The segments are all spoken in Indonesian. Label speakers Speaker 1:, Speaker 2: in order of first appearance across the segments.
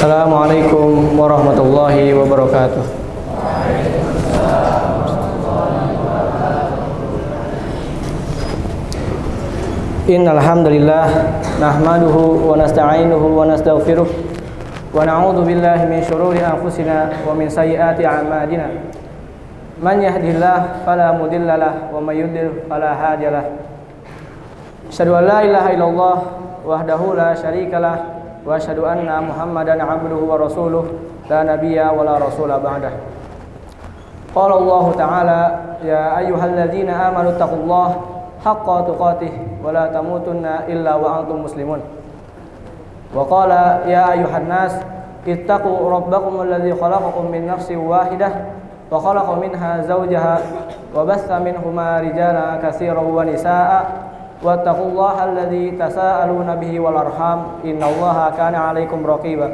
Speaker 1: Assalamualaikum warahmatullahi wabarakatuh. Innal hamdalillah nahmaduhu wa nasta'inuhu wa nastaghfiruh wa na'udzu billahi min shururi anfusina wa min sayyiati a'malina. Man yahdihillahu fala mudilla lahu wa may yudlil fala hadiya lahu. Asyhadu an la ilaha illallah wahdahu la syarika lahu wa asyhadu anna Muhammadan 'abduhu wa rasuluh la nabiyya wa la rasula ba'dah. Qala Allah ta'ala ya ayyuhalladzina amanu taqullaha haqqa tuqatih wa la tamutunna illa wa antum muslimun. Wa qala ya ayyuhan nas ittaqu rabbakum alladzi khalaqakum min nafsin wahidah wa khalaqa minha zawjaha wa batha minhuma rijalan katsiran wa nisaa'a wattaqullaha alladzi tasaaluna bihi wal arham innallaha kana 'alaikum raqiba.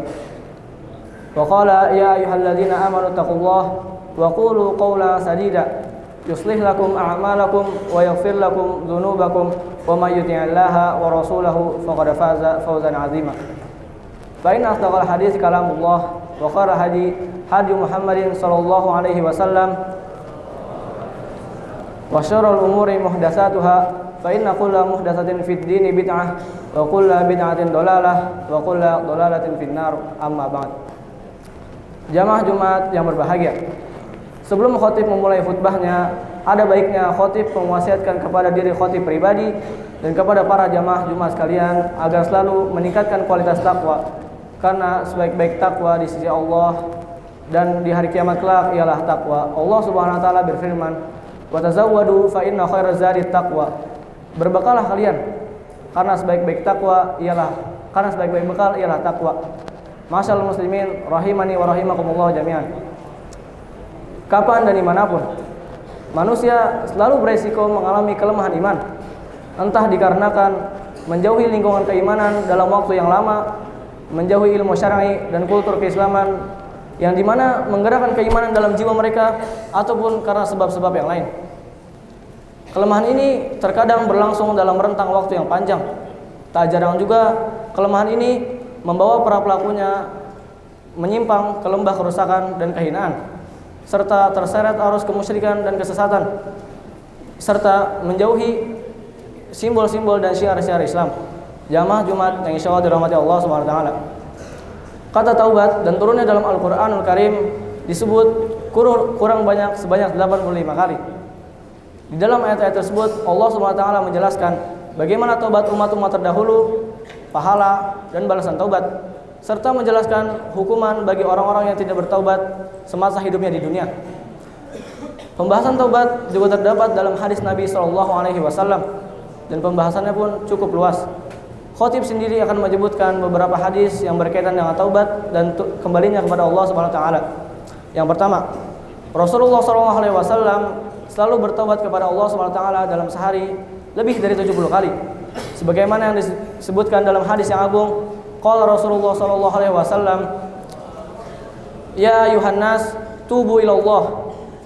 Speaker 1: Wa qala ya ayyuhalladzina amanu taqullaha wa qulu qawlan sadida yuslih lakum a'malakum wa yaghfir lakum dhunubakum wa may yuti'illaha wa rasulahu faqad faza fawzan 'azima. Fa inna asdaqal hadits kalamullah wa khairal hadi Muhammadin sallallahu alaihi wasallam wa syarrul umuri muhdatsatuha fa inna kulla muhdatsatin fid dini bid'ah wa kulla bid'atin dhalalah wa kulla dhalalatin finnar. Amma ba'd. Jamaah Jumat yang berbahagia, sebelum khatib memulai khutbahnya, ada baiknya khatib mewasiatkan kepada diri khatib pribadi dan kepada para jamaah Jumat sekalian agar selalu meningkatkan kualitas takwa, karena sebaik-baik takwa di sisi Allah dan di hari kiamat kelak ialah takwa. Allah Subhanahu wa taala berfirman, "Wa tazawwadu fa inna khairaz zadi taqwa." Berbekalah kalian karena sebaik-baik bekal ialah takwa. Masyaallah muslimin rahimani wa rahimakumullah jami'an. Kapan dan dimanapun manusia selalu beresiko mengalami kelemahan iman, entah dikarenakan menjauhi lingkungan keimanan dalam waktu yang lama, menjauhi ilmu syar'i dan kultur keislaman yang dimana menggerakkan keimanan dalam jiwa mereka, ataupun karena sebab-sebab yang lain. Kelemahan ini terkadang berlangsung dalam rentang waktu yang panjang. Tak jarang juga kelemahan ini membawa para pelakunya menyimpang ke lembah kerusakan dan kehinaan, serta terseret arus kemusyrikan dan kesesatan, serta menjauhi simbol-simbol dan syiar-syiar Islam. Jamaah Jumat yang insyaallah dirahmati Allah Subhanahu wa taala. Kata taubat dan turunnya dalam Al-Qur'anul Karim disebut kurang banyak sebanyak 85 kali. Di dalam ayat-ayat tersebut Allah Subhanahu wa taala menjelaskan bagaimana taubat umat-umat terdahulu, pahala dan balasan taubat, serta menjelaskan hukuman bagi orang-orang yang tidak bertaubat semasa hidupnya di dunia. Pembahasan taubat juga terdapat dalam hadis Nabi SAW dan pembahasannya pun cukup luas. Khatib sendiri akan menyebutkan beberapa hadis yang berkaitan dengan taubat dan kembalinya kepada Allah Subhanahu wa taala. Yang pertama, Rasulullah SAW selalu bertaubat kepada Allah Subhanahu wa taala dalam sehari lebih dari 70 kali. Sebagaimana yang disebutkan dalam hadis yang agung, qala Rasulullah sallallahu alaihi wasallam, "Ya ayuhan nas, tubu ila Allah.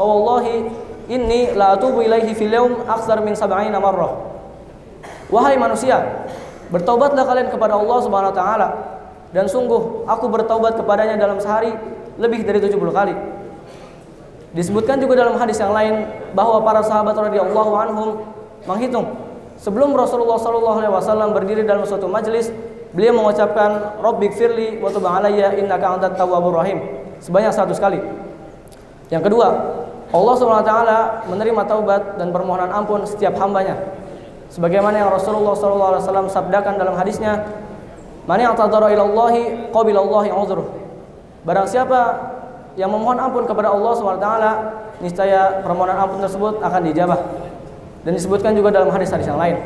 Speaker 1: Fa wallahi inni la atubu ilaihi fil yaum aktsar min 70 marrah." Wahai manusia, bertaubatlah kalian kepada Allah Subhanahu wa taala, dan sungguh aku bertaubat kepadanya dalam sehari lebih dari 70 kali. Disebutkan juga dalam hadis yang lain bahwa para sahabat radhiyallahu anhum menghitung sebelum Rasulullah sallallahu alaihi wasallam berdiri dalam suatu majelis, beliau mengucapkan Rabbighfirli wa tub alayya innaka antat tawwabur rahim sebanyak 100 kali. Yang kedua, Allah Subhanahu wa taala menerima taubat dan permohonan ampun setiap hambanya. Sebagaimana yang Rasulullah sallallahu alaihi wasallam sabdakan dalam hadisnya, "Man ya'tadzara ila Allahi qabilallahu 'udhruh." Barang siapa yang memohon ampun kepada Allah Subhanahu wa taala, niscaya permohonan ampun tersebut akan dijabah. Dan disebutkan juga dalam hadis-hadis yang lain.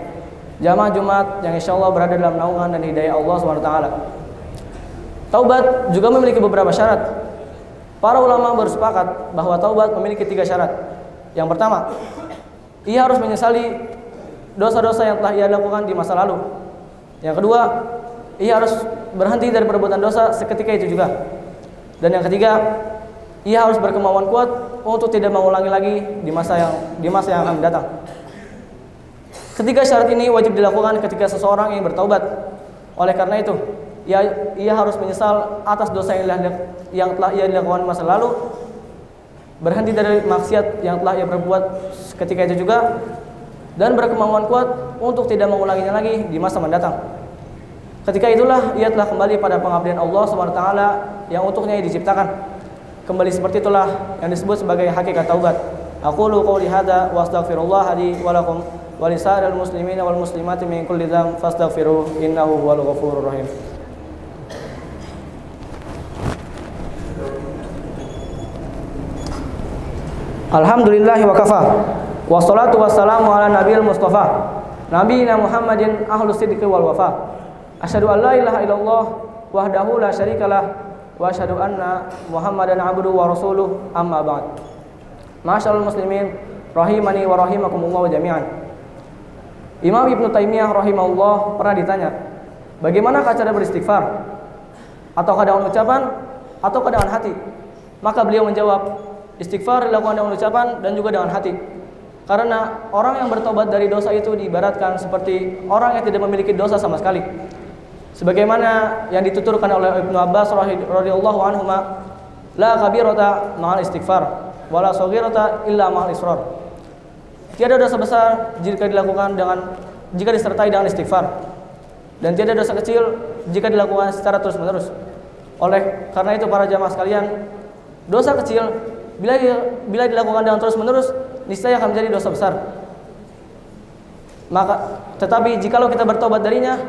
Speaker 1: Jamaah Jumat yang insyaallah berada dalam naungan dan hidayah Allah Subhanahu wa taala. Taubat juga memiliki beberapa syarat. Para ulama bersepakat bahwa taubat memiliki 3 syarat. Yang pertama, ia harus menyesali dosa-dosa yang telah ia lakukan di masa lalu. Yang kedua, ia harus berhenti dari perbuatan dosa seketika itu juga. Dan yang ketiga, ia harus berkemauan kuat untuk tidak mengulangi lagi di masa yang akan datang. Ketiga syarat ini wajib dilakukan ketika seseorang ingin bertaubat. Oleh karena itu, ia harus menyesal atas dosa yang telah ia lakukan masa lalu, berhenti dari maksiat yang telah ia perbuat ketika itu juga, dan berkemauan kuat untuk tidak mengulanginya lagi di masa mendatang. Ketika itulah ia telah kembali pada pengabdian Allah Subhanahu wa taala yang untuknya ia diciptakan. Kembali seperti itulah yang disebut sebagai hakikat taubat. Aqulu qouli hadza wa astaghfirullah li wa lakum wa lisa'iril muslimina wal muslimati min kulli dzamb fastaghfiruhu innahu huwal ghafurur rahim. Alhamdulillahi wa kafa. Wassalatu wassalamu ala nabiyil mustafa nabiyina Muhammadin ahlus sidqi wal wafa. Asyhadu an la ilaha illallah wahdahu la syarikalah wa asyhadu anna Muhammadan abduhu wa rasuluh, amma ba'd. Ma'asyiral muslimin rahimani wa rahimakumullah jami'an. Imam Ibnu Taimiyah rahimahullah pernah ditanya, bagaimana cara beristighfar? Ataukah dengan ucapan ataukah dengan hati? Maka beliau menjawab, istighfar dilakukan dengan ucapan dan juga dengan hati. Karena orang yang bertobat dari dosa itu diibaratkan seperti orang yang tidak memiliki dosa sama sekali. Sebagaimana yang dituturkan oleh Ibnu Abbas radhiyallahu anhu, la kabirata ma'al istighfar wala shaghirata illa ma'al israr. Tiada dosa besar jika disertai dengan istighfar, dan tiada dosa kecil jika dilakukan secara terus-menerus. Oleh karena itu para jamaah sekalian, dosa kecil bila dilakukan dengan terus-menerus niscaya akan menjadi dosa besar. Tetapi jikalau kita bertobat darinya,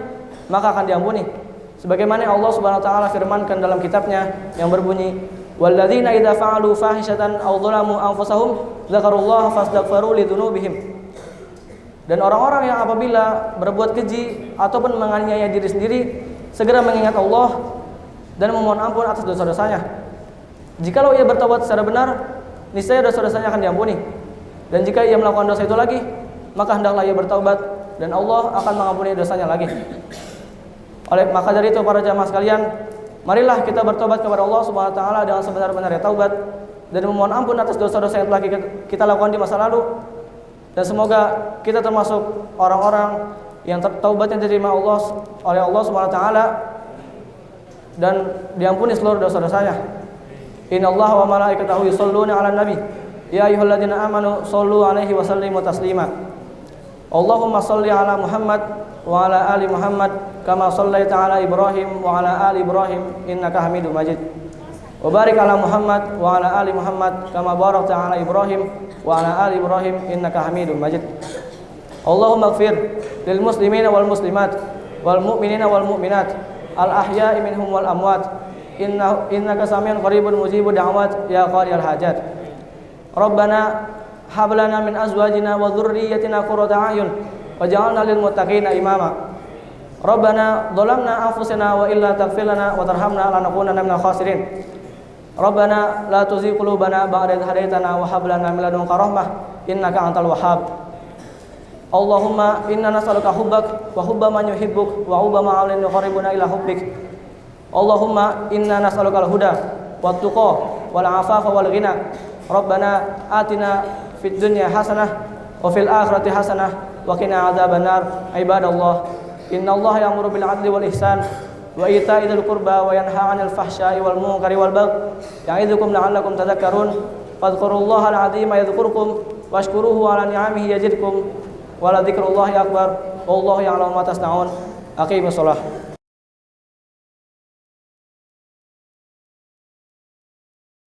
Speaker 1: maka akan diampuni. Sebagaimana Allah Subhanahu wa taala firmankan dalam kitabnya yang berbunyi, walladzina idza fa'alu fahishatan aw dzalamu anfusahum dzakarullaha fastaghfiru lidzunubihim. Dan orang-orang yang apabila berbuat keji ataupun menganiaya diri sendiri segera mengingat Allah dan memohon ampun atas dosa-dosanya. Jikalau ia bertobat secara benar, niscaya dosa-dosanya akan diampuni. Dan jika ia melakukan dosa itu lagi, maka hendaklah ia bertaubat dan Allah akan mengampuni dosanya lagi. Maka dari itu para jamaah sekalian, marilah kita bertobat kepada Allah Subhanahu wa taala dengan sebenar-benarnya taubat dan memohon ampun atas dosa-dosa yang telah kita lakukan di masa lalu, dan semoga kita termasuk orang-orang yang taubatnya diterima oleh Allah Subhanahu wa taala dan diampuni seluruh dosa-dosanya. Innallaha wa malaikatahu yusholluna 'alan nabi ya ayyuhalladzina amanu shollu 'alaihi wa sallimu taslima. Allahumma sholli 'ala Muhammad wa 'ala ali Muhammad kama shallaita 'ala Ibrahim wa 'ala ali Ibrahim innaka Hamidum Majid. Wa barik 'ala Muhammad wa 'ala ali Muhammad kama barakta 'ala Ibrahim wa 'ala ali Ibrahim innaka Hamidum Majid. Allahumma ighfir lil muslimina wal muslimat wal mu'minina wal mu'minat al ahya'i minhum wal amwat innaka samiun qaribun mujibud da'wat ya qadiyal hajat. Rabbana hab lana min azwajina wa dhurriyyatina qurrata a'yun waj'alna lil muttaqina imama. Rabbana dhalamna anfusana wa illa taghfir lana wa tarhamna lanakunanna minal khasirin. Rabbana la tuzigh qulubana ba'da idh hadaytana wa hab lana min ladunka rahmah innaka antal wahhab. Allahumma inna nas'aluka hubbak wa hubba man yuhibbuk wa hubba ma 'alin yuqarribuna ila hubbik. Allahumma inna nas'aluka al-huda wat tuqa wal 'afafa wal ghina. Rabbana atina fid dunya hasanah wa fil akhirati hasanah wa qina adzabannar. Ibadallah, innallaha ya'muru bil 'adli wal ihsan wa ita'i dzil qurba wa yanha 'anil fahsya'i wal munkari wal baghi ya'idzukum la'allakum tadhakkarun. Fadhkurullaha al-'azima yadhkurkum washkuruhu 'ala ni'amihi yazidkum wa la dzikrullahi akbar wallahu ya'lamu ma tasna'un. Aqimus shalah.